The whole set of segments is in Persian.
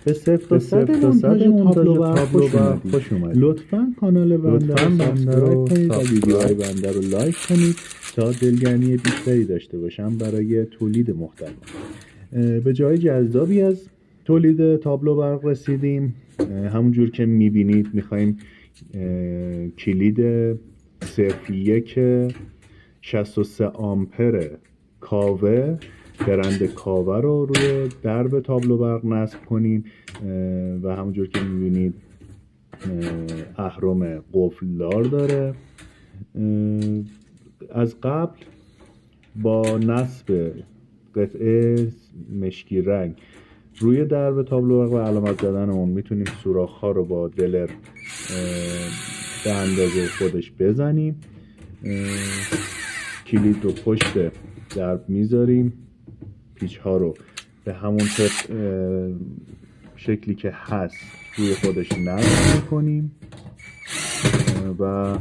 به صفر تا صد مونتاژ تابلو برق خوش اومدید. لطفاً کانال بنده رو سابسکرایب کنید و ویدیوهای بنده رو لایک کنید تا دلگرمی بیشتری داشته باشم برای تولید محتوا. به جای جذابی از تولید تابلو برق رسیدیم. همونجور که میبینید میخوایم کلید 01 63 آمپر کاوه، برند کاوه رو روی درب تابلو برق نصب کنیم و همونجور که میبینید اهرم قفلدار داره. از قبل با نصب قطعه مشکی رنگ روی درب تابلو برق و علامت زدن اون میتونیم سوراخ ها رو با دلر به اندازه خودش بزنیم. کلید رو پشت درب میذاریم، پیچ ها رو به همون شکلی که هست روی خودش نصب میکنیم و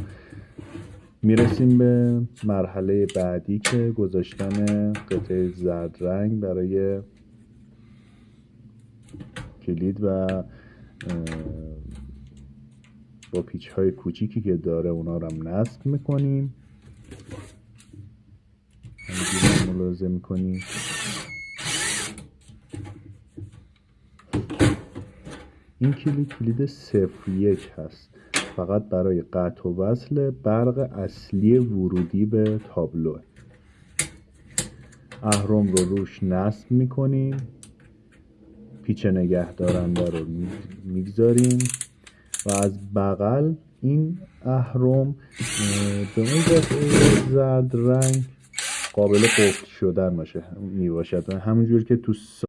میرسیم به مرحله بعدی که گذاشتن قطعه زرد رنگ برای کلید و با پیچ های کوچیکی که داره اونا رو هم نصب میکنیم. همینجوری ملاحظه میکنیم. این کلید 01 هست، فقط برای قطع و وصل برق اصلی ورودی به تابلو. اهرم رو روش نصب میکنیم، پیچ نگه دارنده رو میگذاریم و از بغل این اهرم به اون قطعه زرد رنگ قابل قفل شدن میباشد. همونجور که تو